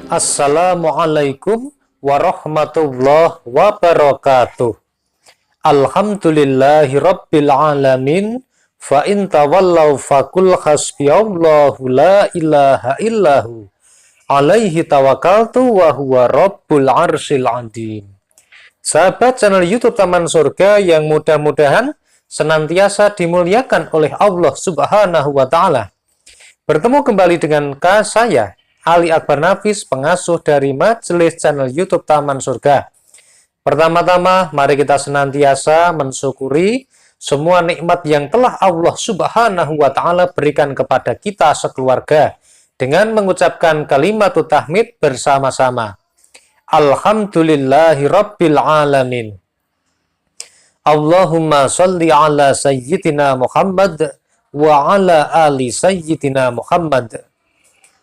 Assalamualaikum warahmatullahi wabarakatuh. Alhamdulillahi rabbil alamin. Fa in tawallaw faqul hasbiyallahu la ilaha illahu. Alaihi tawakkaltu wa huwa rabbul arsyil azim. Sahabat channel YouTube Taman Surga yang mudah-mudahan senantiasa dimuliakan oleh Allah Subhanahu wa taala. Bertemu kembali dengan saya Ali Akbar Nafis, pengasuh dari majelis channel YouTube Taman Surga. Pertama-tama, mari kita senantiasa mensyukuri semua nikmat yang telah Allah Subhanahu wa taala berikan kepada kita sekeluarga dengan mengucapkan kalimat tahmid bersama-sama. Alhamdulillahi rabbil alamin. Allahumma sholli ala sayyidina Muhammad wa ala ali sayyidina Muhammad.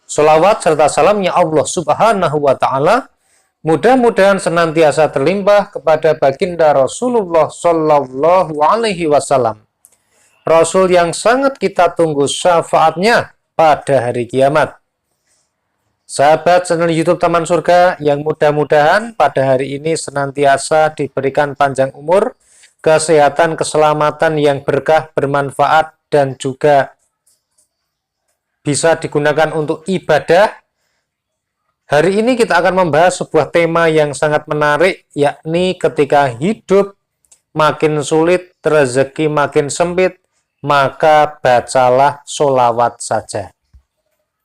Salawat serta salamnya Allah Subhanahu wa taala mudah-mudahan senantiasa terlimpah kepada baginda Rasulullah Shallallahu alaihi wasallam. Rasul yang sangat kita tunggu syafaatnya pada hari kiamat. Sahabat channel YouTube Taman Surga yang mudah-mudahan pada hari ini senantiasa diberikan panjang umur, kesehatan, keselamatan yang berkah, bermanfaat dan juga bisa digunakan untuk ibadah. Hari ini kita akan membahas sebuah tema yang sangat menarik, yakni ketika hidup makin sulit, rezeki makin sempit, maka bacalah sholawat saja.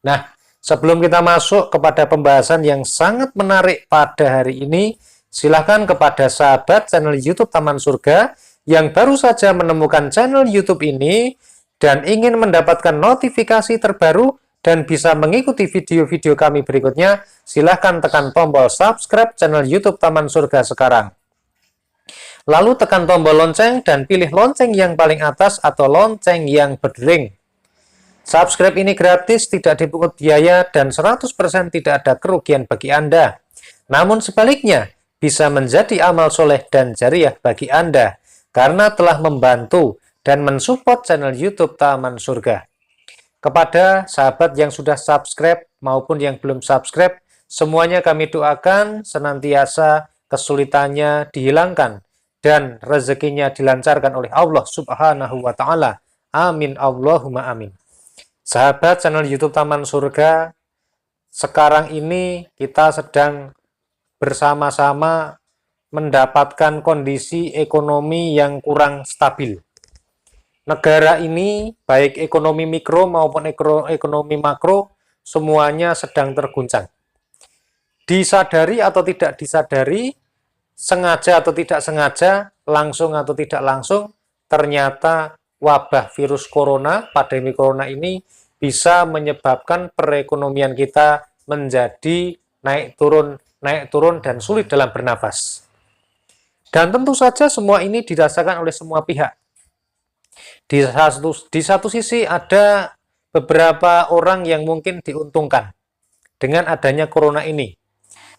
Nah, sebelum kita masuk kepada pembahasan yang sangat menarik pada hari ini, silahkan kepada sahabat channel YouTube Taman Surga yang baru saja menemukan channel YouTube ini dan ingin mendapatkan notifikasi terbaru dan bisa mengikuti video-video kami berikutnya, silahkan tekan tombol subscribe channel YouTube Taman Surga sekarang. Lalu tekan tombol lonceng dan pilih lonceng yang paling atas atau lonceng yang berdering. Subscribe ini gratis, tidak dipungut biaya, dan 100% tidak ada kerugian bagi Anda. Namun sebaliknya, bisa menjadi amal soleh dan jariah bagi Anda, karena telah membantu dan mensupport channel YouTube Taman Surga. Kepada sahabat yang sudah subscribe maupun yang belum subscribe, semuanya kami doakan senantiasa kesulitannya dihilangkan dan rezekinya dilancarkan oleh Allah Subhanahu wa taala. Amin Allahumma amin. Sahabat channel YouTube Taman Surga, sekarang ini kita sedang bersama-sama mendapatkan kondisi ekonomi yang kurang stabil. Negara ini, baik ekonomi mikro maupun ekonomi makro, semuanya sedang terguncang. Disadari atau tidak disadari, sengaja atau tidak sengaja, langsung atau tidak langsung, ternyata wabah virus corona, pandemi corona ini bisa menyebabkan perekonomian kita menjadi naik turun dan sulit dalam bernafas. Dan tentu saja semua ini dirasakan oleh semua pihak. Di satu sisi ada beberapa orang yang mungkin diuntungkan dengan adanya corona ini.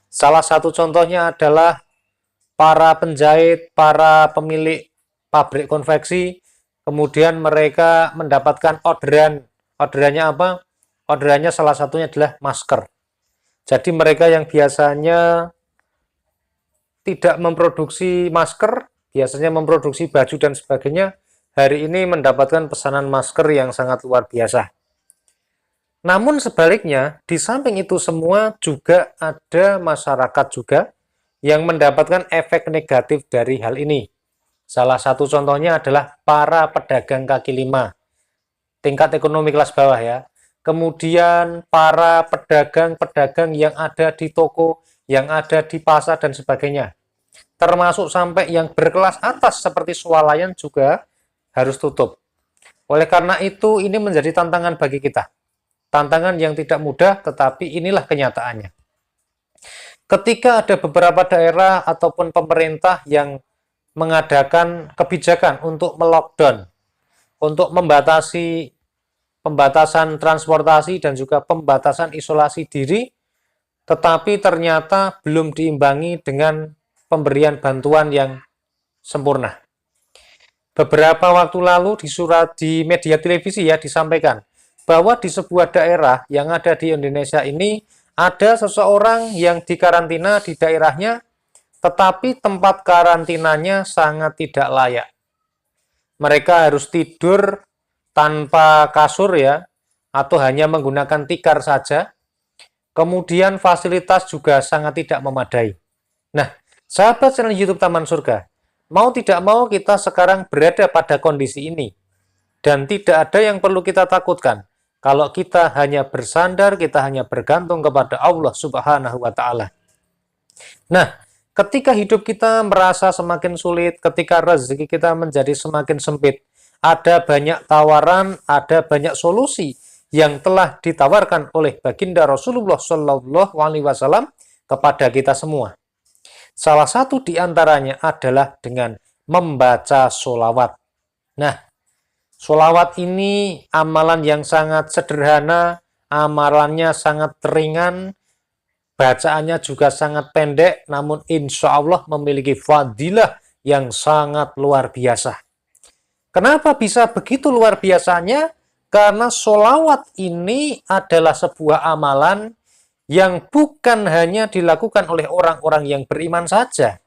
Salah satu contohnya adalah para penjahit, para pemilik pabrik konveksi, kemudian mereka mendapatkan orderan. Orderannya apa? Orderannya salah satunya adalah masker. Jadi mereka yang biasanya tidak memproduksi masker, biasanya memproduksi baju dan sebagainya, hari ini mendapatkan pesanan masker yang sangat luar biasa. Namun sebaliknya, di samping itu semua juga ada masyarakat juga yang mendapatkan efek negatif dari hal ini. Salah satu contohnya adalah para pedagang kaki lima, tingkat ekonomi kelas bawah ya. Kemudian para pedagang-pedagang yang ada di toko, yang ada di pasar dan sebagainya. Termasuk sampai yang berkelas atas seperti swalayan juga harus tutup. Oleh karena itu, ini menjadi tantangan bagi kita. Tantangan yang tidak mudah, tetapi inilah kenyataannya. Ketika ada beberapa daerah ataupun pemerintah yang mengadakan kebijakan untuk melockdown, untuk pembatasan transportasi dan juga pembatasan isolasi diri, tetapi ternyata belum diimbangi dengan pemberian bantuan yang sempurna. Beberapa waktu lalu di media televisi ya disampaikan bahwa di sebuah daerah yang ada di Indonesia ini Ada seseorang yang dikarantina di daerahnya, tetapi tempat karantinanya sangat tidak layak. Mereka harus tidur tanpa kasur ya, atau hanya menggunakan tikar saja. Kemudian fasilitas juga sangat tidak memadai. Nah, sahabat channel YouTube Taman Surga, mau tidak mau kita sekarang berada pada kondisi ini. Dan tidak ada yang perlu kita takutkan. Kalau kita hanya bersandar, kita hanya bergantung kepada Allah Subhanahu wa Ta'ala. Nah, ketika hidup kita merasa semakin sulit, ketika rezeki kita menjadi semakin sempit, ada banyak tawaran, ada banyak solusi yang telah ditawarkan oleh baginda Rasulullah Shallallahu Alaihi Wasallam kepada kita semua. Salah satu di antaranya adalah dengan membaca sholawat. Nah, sholawat ini amalan yang sangat sederhana, amalannya sangat ringan, bacaannya juga sangat pendek, namun insya Allah memiliki fadilah yang sangat luar biasa. Kenapa bisa begitu luar biasanya? Karena sholawat ini adalah sebuah amalan yang bukan hanya dilakukan oleh orang-orang yang beriman saja,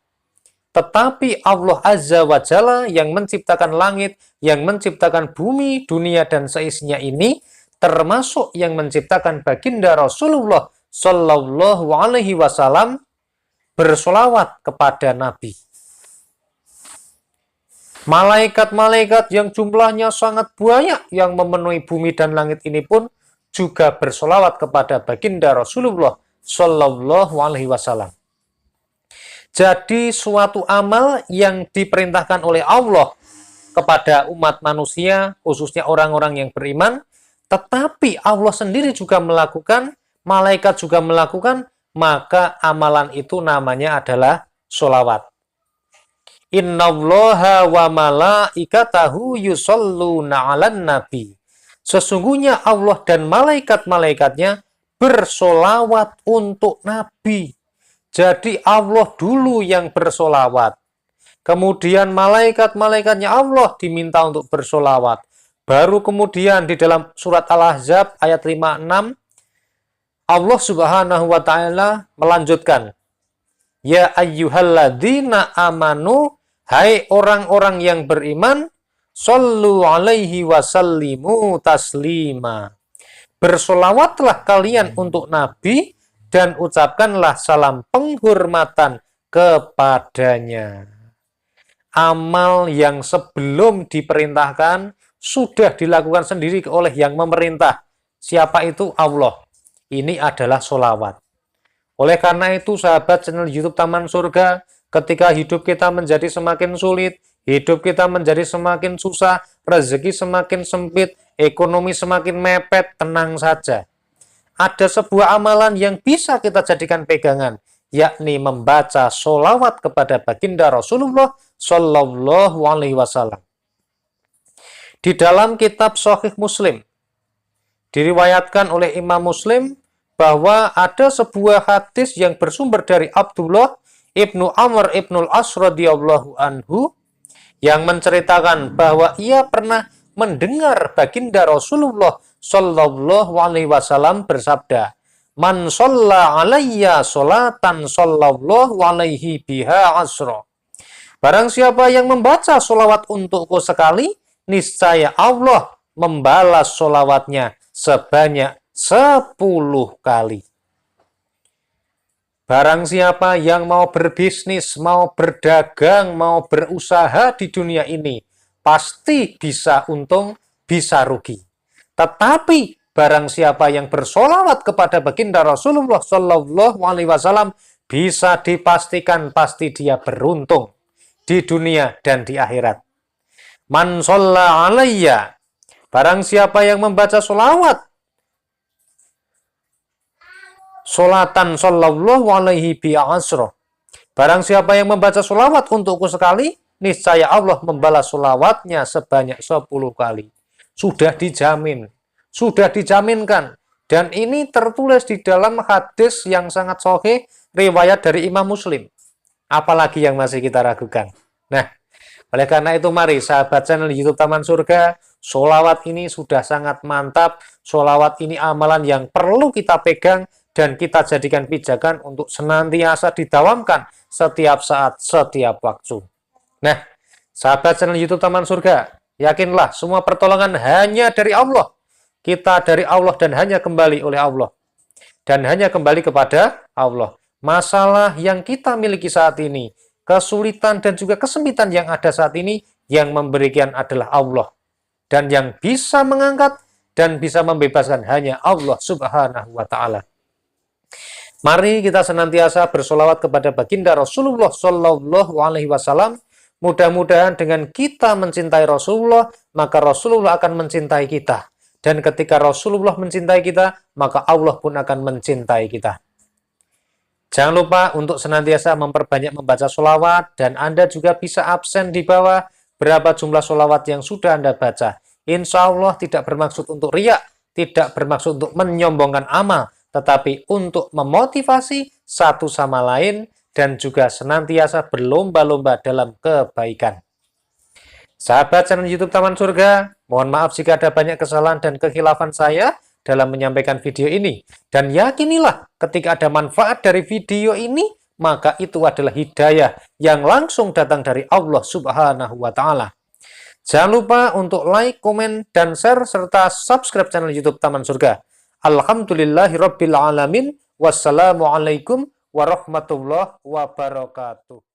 tetapi Allah Azza wa Jalla yang menciptakan langit, yang menciptakan bumi, dunia, dan seisinya ini, termasuk yang menciptakan baginda Rasulullah Sallallahu Alaihi Wasallam, bersolawat kepada Nabi. Malaikat-malaikat yang jumlahnya sangat banyak yang memenuhi bumi dan langit ini pun juga bersolawat kepada baginda Rasulullah Sallallahu Alaihi Wasallam. Jadi suatu amal yang diperintahkan oleh Allah kepada umat manusia, khususnya orang-orang yang beriman, tetapi Allah sendiri juga melakukan, malaikat juga melakukan, maka amalan itu namanya adalah sholawat. Innallaha wa malaikatahu yusholluna 'alan nabi. Sesungguhnya Allah dan malaikat-malaikatnya bersolawat untuk Nabi. Jadi Allah dulu yang bersolawat. Kemudian malaikat-malaikatnya Allah diminta untuk bersolawat. Baru kemudian di dalam surat Al-Ahzab ayat 56, Allah Subhanahu wa Ta'ala melanjutkan, Ya ayyuhalladzina amanu, hai orang-orang yang beriman, sallu alaihi wasallimu taslima. Bersolawatlah kalian untuk Nabi dan ucapkanlah salam penghormatan kepadanya. Amal yang sebelum diperintahkan sudah dilakukan sendiri oleh yang memerintah. Siapa itu? Allah. Ini adalah solawat. Oleh karena itu, sahabat channel YouTube Taman Surga, ketika hidup kita menjadi semakin sulit, hidup kita menjadi semakin susah, rezeki semakin sempit, ekonomi semakin mepet, tenang saja. Ada sebuah amalan yang bisa kita jadikan pegangan, yakni membaca sholawat kepada baginda Rasulullah Shallallahu Alaihi Wasallam. Di dalam kitab Sahih Muslim, diriwayatkan oleh Imam Muslim bahwa ada sebuah hadis yang bersumber dari Abdullah ibnu Amr ibnul As radhiyallahu anhu yang menceritakan bahwa ia pernah mendengar baginda Rasulullah Shallallahu Alaihi Wasallam bersabda, Man shalla alayya sholatan sallallahu alaihi biha asra. Barang siapa yang membaca sholawat untukku sekali, niscaya Allah membalas sholawatnya sebanyak 10 kali. Barang siapa yang mau berbisnis, mau berdagang, mau berusaha di dunia ini, pasti bisa untung, bisa rugi. Tetapi barang siapa yang bersolawat kepada baginda Rasulullah Shallallahu Alaihi Wasallam, bisa dipastikan pasti dia beruntung di dunia dan di akhirat. Man sholla alayya, barang siapa yang membaca solawat, sholatan sallallahu alaihi bi'asro, barang siapa yang membaca solawat untukku sekali, niscaya Allah membalas solawatnya sebanyak 10 kali. Sudah dijamin, sudah dijaminkan. Dan ini tertulis di dalam hadis yang sangat sahih, riwayat dari Imam Muslim. Apalagi yang masih kita ragukan. Nah, oleh karena itu mari sahabat channel YouTube Taman Surga, sholawat ini sudah sangat mantap. Sholawat ini amalan yang perlu kita pegang dan kita jadikan pijakan untuk senantiasa didawamkan setiap saat, setiap waktu. Nah, sahabat channel YouTube Taman Surga, yakinlah semua pertolongan hanya dari Allah. Kita dari Allah dan hanya kembali oleh Allah. Dan hanya kembali kepada Allah. Masalah yang kita miliki saat ini, kesulitan dan juga kesempitan yang ada saat ini, yang memberikan adalah Allah. Dan yang bisa mengangkat dan bisa membebaskan hanya Allah Subhanahu wa Ta'ala. Mari kita senantiasa bersolawat kepada baginda Rasulullah Shallallahu Alaihi Wasallam. Mudah-mudahan dengan kita mencintai Rasulullah, maka Rasulullah akan mencintai kita. Dan ketika Rasulullah mencintai kita, maka Allah pun akan mencintai kita. Jangan lupa untuk senantiasa memperbanyak membaca sholawat, dan Anda juga bisa absen di bawah berapa jumlah sholawat yang sudah Anda baca. Insya Allah tidak bermaksud untuk riak, tidak bermaksud untuk menyombongkan amal, tetapi untuk memotivasi satu sama lain dan juga senantiasa berlomba-lomba dalam kebaikan. Sahabat channel YouTube Taman Surga, mohon maaf jika ada banyak kesalahan dan kekhilafan saya dalam menyampaikan video ini. Dan yakinilah ketika ada manfaat dari video ini, maka itu adalah hidayah yang langsung datang dari Allah Subhanahu wa Ta'ala. Jangan lupa untuk like, komen, dan share, serta subscribe channel YouTube Taman Surga. Alhamdulillahirabbil alamin. Wassalamualaikum warahmatullahi wabarakatuh.